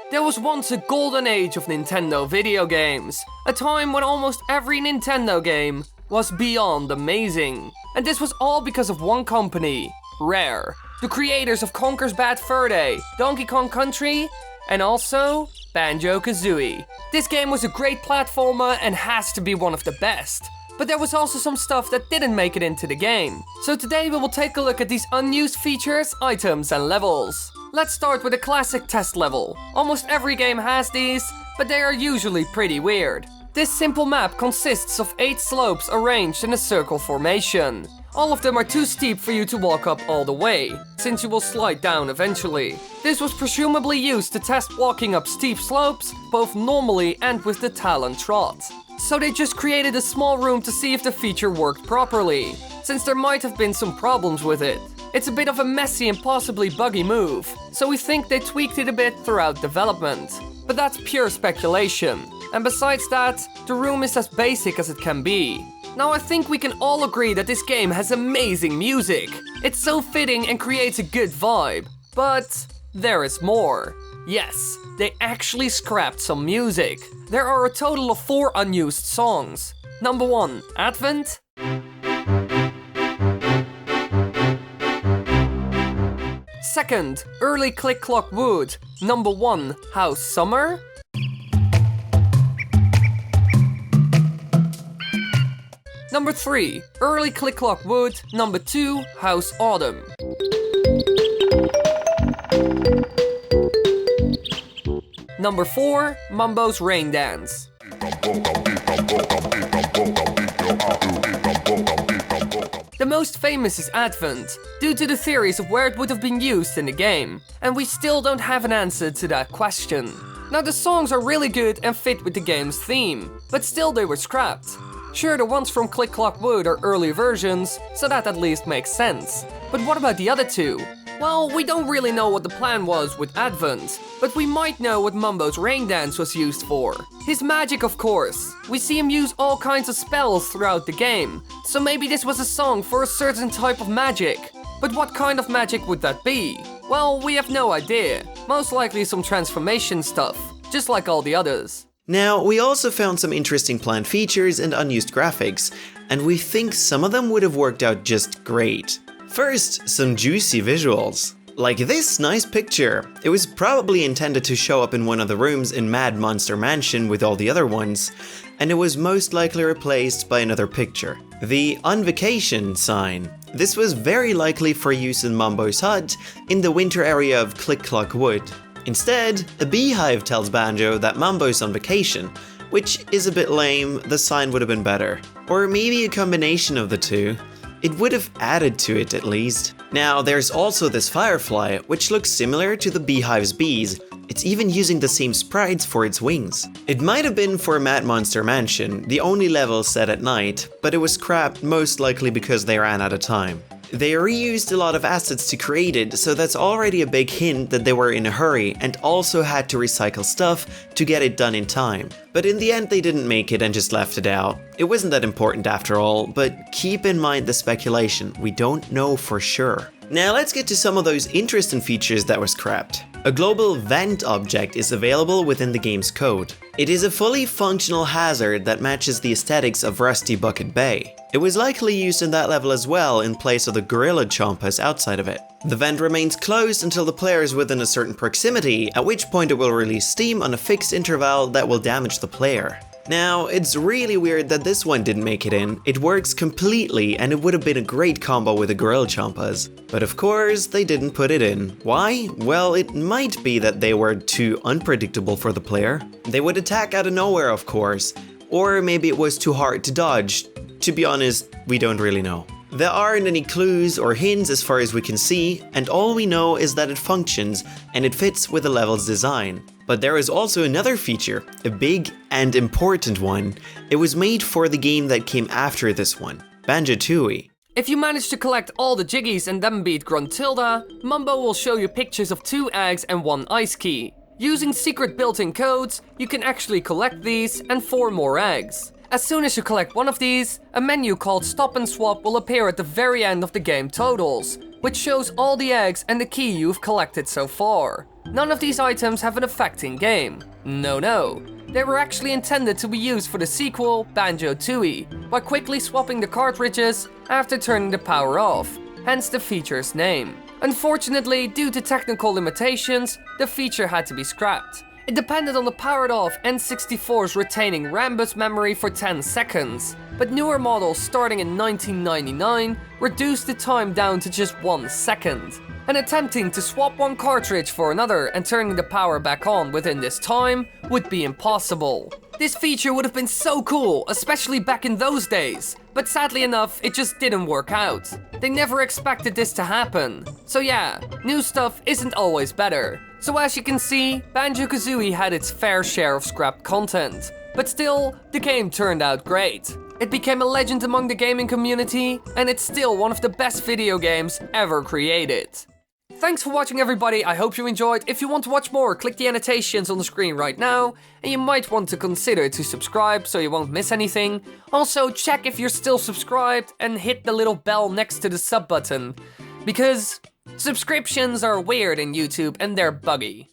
There was once a golden age of Nintendo video games, a time when almost every Nintendo game was beyond amazing. And this was all because of one company, Rare, the creators of Conker's Bad Fur Day, Donkey Kong Country, and also Banjo Kazooie. This game was a great platformer and has to be one of the best. But there was also some stuff that didn't make it into the game. So today we will take a look at these unused features, items and levels. Let's start with a classic test level. Almost every game has these, but they are usually pretty weird. This simple map consists of 8 slopes arranged in a circle formation. All of them are too steep for you to walk up all the way, since you will slide down eventually. This was presumably used to test walking up steep slopes, both normally and with the Talon Trot. So they just created a small room to see if the feature worked properly, since there might have been some problems with it. It's a bit of a messy and possibly buggy move, so we think they tweaked it a bit throughout development. But that's pure speculation. And besides that, the room is as basic as it can be. Now I think we can all agree that this game has amazing music. It's so fitting and creates a good vibe. But there is more. Yes, they actually scrapped some music. There are a total of 4 unused songs. Number 1, Advent. Second, Early Click Clock Wood. Number 1, House Summer. Number 3, Early Click Clock Wood. Number 2, House Autumn. Number 4, Mumbo's Rain Dance. The most famous is Advent, due to the theories of where it would have been used in the game, and we still don't have an answer to that question. Now the songs are really good and fit with the game's theme, but still they were scrapped. Sure, the ones from Click Clock Wood are early versions, so that at least makes sense. But what about the other 2? Well, we don't really know what the plan was with Advent, but we might know what Mumbo's Rain Dance was used for. His magic, of course. We see him use all kinds of spells throughout the game, so maybe this was a song for a certain type of magic. But what kind of magic would that be? Well, we have no idea. Most likely some transformation stuff, just like all the others. Now, we also found some interesting planned features and unused graphics, and we think some of them would have worked out just great. First, some juicy visuals. Like this nice picture. It was probably intended to show up in one of the rooms in Mad Monster Mansion with all the other ones, and it was most likely replaced by another picture. The On Vacation sign. This was very likely for use in Mumbo's hut in the winter area of Click Clock Wood. Instead, a beehive tells Banjo that Mumbo's on vacation, which is a bit lame. The sign would have been better. Or maybe a combination of the two. It would have added to it at least. Now there's also this Firefly, which looks similar to the beehive's bees. It's even using the same sprites for its wings. It might have been for Mad Monster Mansion, the only level set at night, but it was scrapped most likely because they ran out of time. They reused a lot of assets to create it, so that's already a big hint that they were in a hurry and also had to recycle stuff to get it done in time. But in the end they didn't make it and just left it out. It wasn't that important after all, but keep in mind the speculation, we don't know for sure. Now let's get to some of those interesting features that were scrapped. A global vent object is available within the game's code. It is a fully functional hazard that matches the aesthetics of Rusty Bucket Bay. It was likely used in that level as well in place of the gorilla chompas outside of it. The vent remains closed until the player is within a certain proximity, at which point it will release steam on a fixed interval that will damage the player. Now, it's really weird that this one didn't make it in. It works completely and it would have been a great combo with the gorilla chompas. But of course, they didn't put it in. Why? Well, it might be that they were too unpredictable for the player. They would attack out of nowhere, of course. Or maybe it was too hard to dodge. To be honest, we don't really know. There aren't any clues or hints as far as we can see, and all we know is that it functions and it fits with the level's design. But there is also another feature, a big and important one. It was made for the game that came after this one, Banjo Tooie. If you manage to collect all the Jiggies and then beat Gruntilda, Mumbo will show you pictures of 2 eggs and 1 ice key. Using secret built-in codes, you can actually collect these and 4 more eggs. As soon as you collect one of these, a menu called Stop and Swap will appear at the very end of the game totals, which shows all the eggs and the key you've collected so far. None of these items have an effect in game. No. They were actually intended to be used for the sequel, Banjo Tooie, by quickly swapping the cartridges after turning the power off, hence the feature's name. Unfortunately, due to technical limitations, the feature had to be scrapped. It depended on the powered off N64's retaining RAM bus memory for 10 seconds, but newer models starting in 1999 reduced the time down to just 1 second. And attempting to swap one cartridge for another and turning the power back on within this time would be impossible. This feature would have been so cool, especially back in those days, but sadly enough, it just didn't work out. They never expected this to happen. So yeah, new stuff isn't always better. So as you can see, Banjo Kazooie had its fair share of scrapped content, but still, the game turned out great. It became a legend among the gaming community, and it's still one of the best video games ever created. Thanks for watching, everybody. I hope you enjoyed. If you want to watch more, click the annotations on the screen right now, and you might want to consider to subscribe so you won't miss anything. Also, check if you're still subscribed and hit the little bell next to the sub button, because subscriptions are weird in YouTube and they're buggy.